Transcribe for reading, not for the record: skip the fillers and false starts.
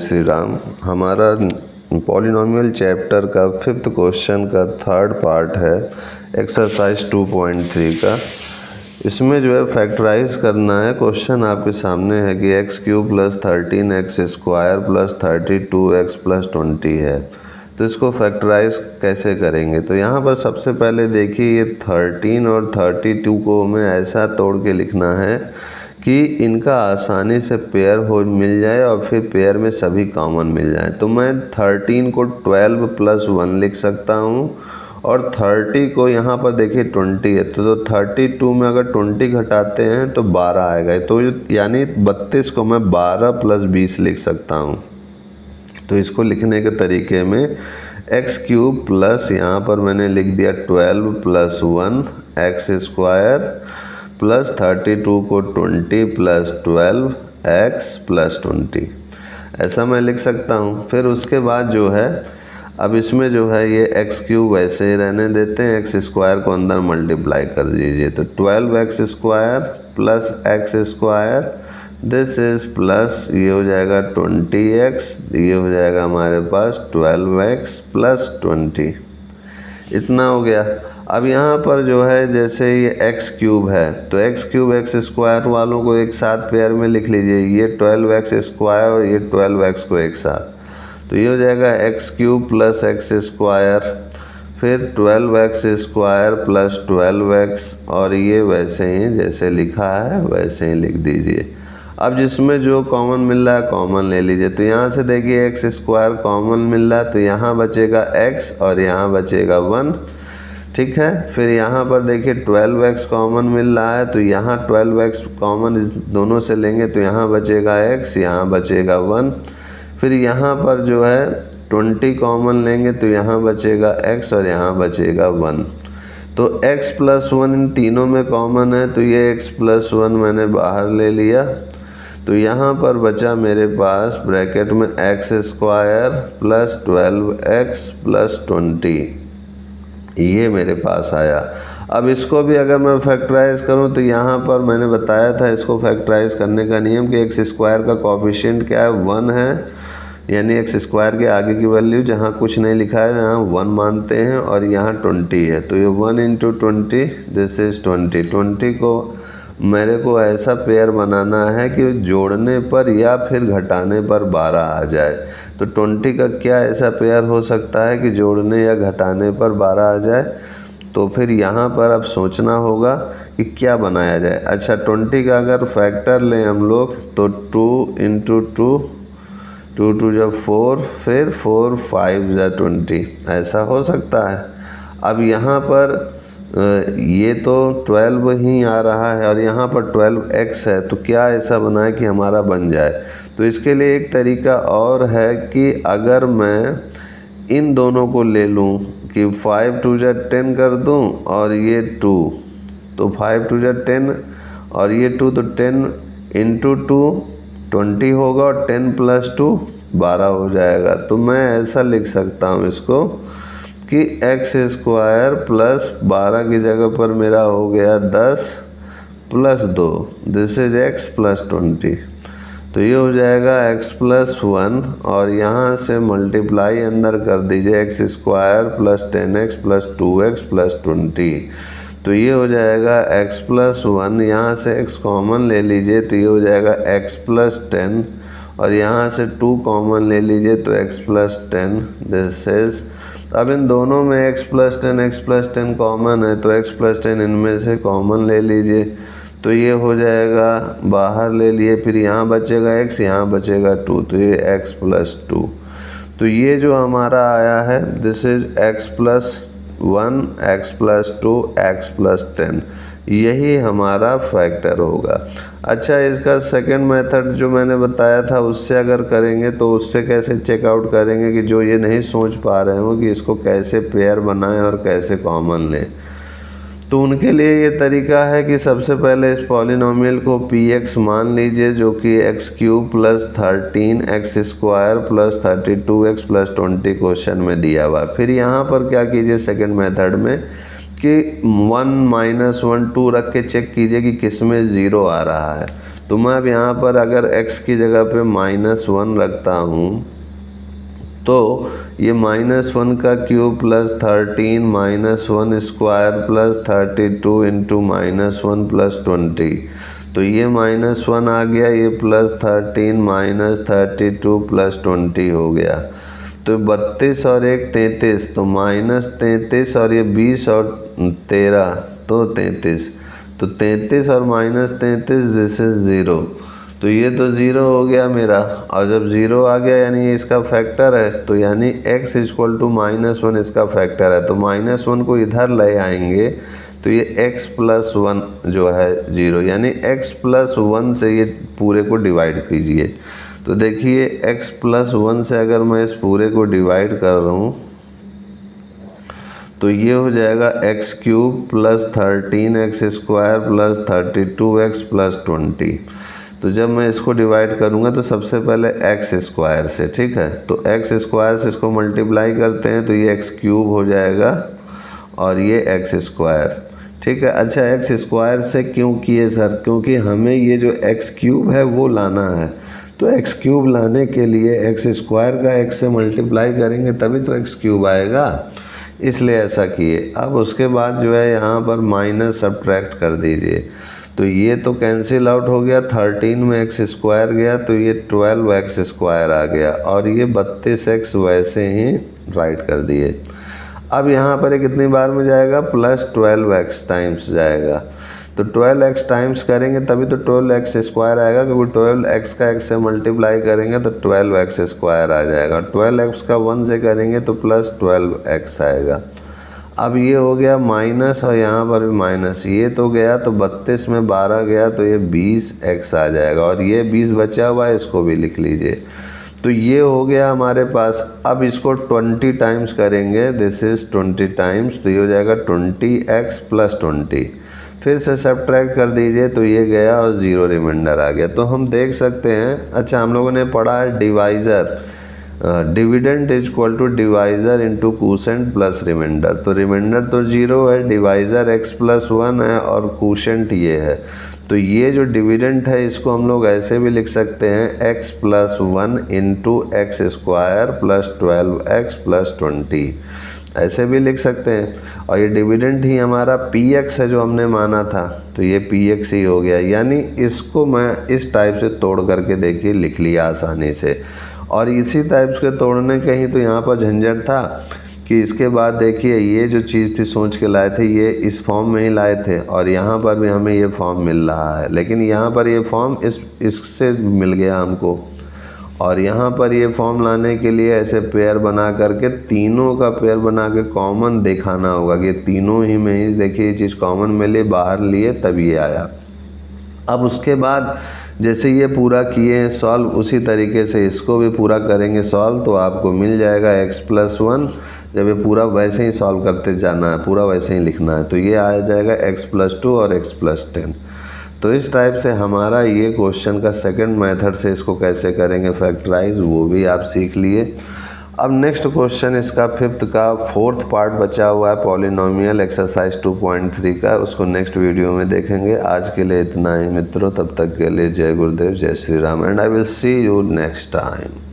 श्री राम। हमारा polynomial chapter का 5th question का 3rd पार्ट है एक्सरसाइज 2.3 का। इसमें जो है फैक्टराइज करना है। क्वेश्चन आपके सामने है कि x³ + 13x² + 32x + 20 है, तो इसको फैक्टराइज कैसे करेंगे। तो यहाँ पर सबसे पहले देखिए, ये 13 और 32 को हमें ऐसा तोड़ के लिखना है कि इनका आसानी से पेयर हो मिल जाए और फिर पेयर में सभी कॉमन मिल जाए। तो मैं 13 को 12 + 1 लिख सकता हूँ और 30 को यहाँ पर देखिए 20 है, तो 32 में अगर 20 घटाते हैं तो 12 आएगा। तो यानी 32 को मैं 12 + 20 लिख सकता हूँ। तो इसको लिखने के तरीके में x³ प्लस यहाँ पर मैंने लिख दिया 12 + 1 x² प्लस 32 को 20 + 12 x + 20, ऐसा मैं लिख सकता हूँ। फिर उसके बाद जो है, अब इसमें जो है ये x³ वैसे ही रहने देते हैं, x² को अंदर मल्टीप्लाई कर दीजिए। तो 12x² plus x², this is plus ये हो जाएगा 20x, ये हो जाएगा हमारे पास 12x + 20, इतना हो गया। अब यहाँ पर जो है जैसे ये x³ है, तो x³ x² वालों को एक साथ पेयर में लिख लीजिए, ये 12x² और ये 12x को एक साथ, तो ये हो जाएगा x³ + x², फिर 12x² + 12x, और ये वैसे ही जैसे लिखा है वैसे ही लिख दीजिए। अब जिसमें जो कॉमन मिल रहा है कॉमन ले लीजिए। तो यहाँ से देखिए x² कॉमन मिल रहा है, तो यहाँ बचेगा x और यहाँ बचेगा 1, ठीक है। फिर यहाँ पर देखिए 12x कॉमन मिल रहा है, तो यहाँ 12x कॉमन इस दोनों से लेंगे, तो यहाँ बचेगा x, यहाँ बचेगा 1। फिर यहाँ पर जो है 20 कॉमन लेंगे, तो यहाँ बचेगा x और यहाँ बचेगा 1। तो x + 1 इन तीनों में कॉमन है, तो ये x + 1 मैंने बाहर ले लिया। तो यहाँ पर बचा मेरे पास ब्रैकेट में x² + 12x + 20, ये मेरे पास आया। अब इसको भी अगर मैं फैक्टराइज करूं, तो यहाँ पर मैंने बताया था इसको फैक्टराइज करने का नियम कि x² का कोफिशिएंट क्या है, 1 है, यानी x² के आगे की वैल्यू जहाँ कुछ नहीं लिखा है यहाँ 1 मानते हैं, और यहाँ 20 है, तो ये 1 × 20, दिस इज 20। 20 को मेरे को ऐसा पेयर बनाना है कि जोड़ने पर या फिर घटाने पर 12 आ जाए। तो 20 का क्या ऐसा पेयर हो सकता है कि जोड़ने या घटाने पर 12 आ जाए। तो फिर यहाँ पर अब सोचना होगा कि क्या बनाया जाए। अच्छा, 20 का अगर फैक्टर लें हम लोग, तो 2 × 2, 2 × 2 = 4, फिर 4 × 5 = 20, ऐसा हो सकता है। अब यहाँ पर ये तो 12 ही आ रहा है और यहाँ पर 12x है, तो क्या ऐसा बना है कि हमारा बन जाए। तो इसके लिए एक तरीका और है कि अगर मैं इन दोनों को ले लूँ कि 5 × 2 = 10 कर दूँ और ये 2, तो 5 × 2 = 10 और ये 2, तो 10 × 2 20 होगा और 10 + 2 12 हो जाएगा। तो मैं ऐसा लिख सकता हूँ इसको कि x² + 12 की जगह पर मेरा हो गया 10 + 2, दिस इज x + 20। तो ये हो जाएगा x + 1 और यहाँ से मल्टीप्लाई अंदर कर दीजिए x² + 10x + 2x + 20। तो ये हो जाएगा x + 1, यहाँ से x कॉमन ले लीजिए, तो ये हो जाएगा x + 10, और यहाँ से 2 कॉमन ले लीजिए, तो x + 10, दिस इज। अब इन दोनों में x + 10 x + 10 कॉमन है, तो x + 10 इनमें से कॉमन ले लीजिए, तो ये हो जाएगा, बाहर ले लिए। फिर यहाँ बचेगा x, यहाँ बचेगा 2, तो ये x + 2। तो ये जो हमारा आया है, this is x + 1 x + 2 x + 10, यही हमारा फैक्टर होगा। अच्छा, इसका सेकंड मेथड जो मैंने बताया था उससे अगर करेंगे, तो उससे कैसे चेकआउट करेंगे कि जो ये नहीं सोच पा रहे हो कि इसको कैसे पेयर बनाएं और कैसे कॉमन लें। तो उनके लिए ये तरीका है कि सबसे पहले इस पॉलिनॉमियल को px मान लीजिए, जो कि x³ + 13x² + 32x + 20 क्वेश्चन में दिया हुआ। फिर यहाँ पर क्या कीजिए सेकंड मेथड में कि 1 - 1 2 रख के चेक कीजिए कि किस में 0 आ रहा है। तो मैं अब यहाँ पर अगर x की जगह पे -1 रखता हूँ तो ये -1 का cube plus 13 -1 square plus 32 into -1 plus 20, तो ये -1 आ गया, ये प्लस 13 -32 प्लस 20 हो गया। तो 32 और 1 33, तो -33 और ये 20 और 13 तो 33, तो 33 और -33 दिस इज 0, तो ये तो 0 हो गया मेरा। और जब 0 आ गया यानी ये इसका फैक्टर है, तो यानी x इक्वल टू -1 इसका फैक्टर है, तो -1 को इधर ले आएंगे तो ये x प्लस 1 जो है 0, यानी x प्लस 1 से ये पूरे को डिवाइड कीजिए। तो देखिए x प्लस 1 से अगर मैं इस पूरे को डिवाइड कर रहा हूँ तो ये हो जाएगा x cube plus 13x square plus 32x plus 20। तो जब मैं इसको डिवाइड करूँगा तो सबसे पहले x स्क्वायर से, ठीक है, तो x स्क्वायर से इसको मल्टीप्लाई करते हैं तो ये x क्यूब हो जाएगा और ये x स्क्वायर, ठीक है। अच्छा x स्क्वायर से क्यों किए सर? क्योंकि हमें ये जो x क्यूब है वो लाना है, तो x क्यूब लाने के लिए x स्क्वायर का x से मल्टीप्लाई करेंगे तभी तो x क्यूब आएगा, इसलिए ऐसा किए। अब उसके बाद जो है यहाँ पर माइनस सब्ट्रैक्ट कर दीजिए, तो ये तो कैंसिल आउट हो गया, 13 में x स्क्वायर गया तो ये 12x स्क्वायर आ गया और ये 32x वैसे ही राइट कर दिए। अब यहाँ पर ये कितनी बार में जाएगा? प्लस 12x टाइम्स जाएगा, तो 12x टाइम्स करेंगे तभी तो 12x स्क्वायर आएगा, क्योंकि 12x का x से मल्टीप्लाई करेंगे तो 12x स्क्वायर आ जाएगा, 12x का 1 से करेंगे तो प्लस 12x आएगा। अब ये हो गया माइनस और यहाँ पर भी माइनस, ये तो गया तो 32 में 12 गया तो ये 20x आ जाएगा और ये 20 बचा हुआ है, इसको भी लिख लीजिए। तो ये हो गया हमारे पास। अब इसको 20 टाइम्स करेंगे, दिस इज़ 20 टाइम्स, तो ये हो जाएगा 20x प्लस 20। फिर से सब्ट्रैक्ट कर दीजिए तो ये गया और 0 रिमाइंडर आ गया। तो हम देख सकते हैं, अच्छा हम लोगों ने पढ़ा है divisor, dividend is equal to divisor into quotient plus remainder. तो रिमाइंडर तो 0 है, डिवाइज़र x प्लस 1 है और कोसेंट ये है। तो ये जो डिविडेंड है इसको हम लोग ऐसे भी लिख सकते हैं x plus 1 into x square plus 12x plus 20, ऐसे भी लिख सकते हैं। और ये डिविडेंड ही हमारा px है जो हमने माना था, तो ये px ही हो गया। यानी इसको मैं इस टाइप से तोड़ करके देखिए लिख लिया आसानी से। और इसी टाइप के तोड़ने के ही तो यहाँ पर झंझट था कि इसके बाद देखिए ये जो चीज़ थी सोच के लाए थे, ये इस फॉर्म में ही लाए थे और यहाँ पर भी हमें ये फॉर्म मिल रहा है, लेकिन यहाँ पर ये फॉर्म इससे मिल गया हमको। और यहाँ पर ये फॉर्म लाने के लिए ऐसे पेयर बना करके, तीनों का पेयर बना के कॉमन दिखाना होगा कि तीनों ही में ही देखिए ये चीज़ कॉमन मिले, बाहर लिए तब ये आया। अब उसके बाद जैसे ये पूरा किए हैं सॉल्व, उसी तरीके से इसको भी पूरा करेंगे सॉल्व, तो आपको मिल जाएगा x प्लस 1। जब ये पूरा वैसे ही सॉल्व करते जाना है, पूरा वैसे ही लिखना है, तो ये आ जाएगा x प्लस 2 और x प्लस 10। तो इस टाइप से हमारा ये क्वेश्चन का सेकंड मेथड से इसको कैसे करेंगे फैक्टराइज, वो भी आप सीख लिए। अब नेक्स्ट क्वेश्चन इसका फिफ्थ का फोर्थ पार्ट बचा हुआ है पॉलिनोमियल एक्सरसाइज 2.3 का, उसको नेक्स्ट वीडियो में देखेंगे। आज के लिए इतना ही मित्रों, तब तक के लिए जय गुरुदेव, जय Shri Ram, and I will see you next time.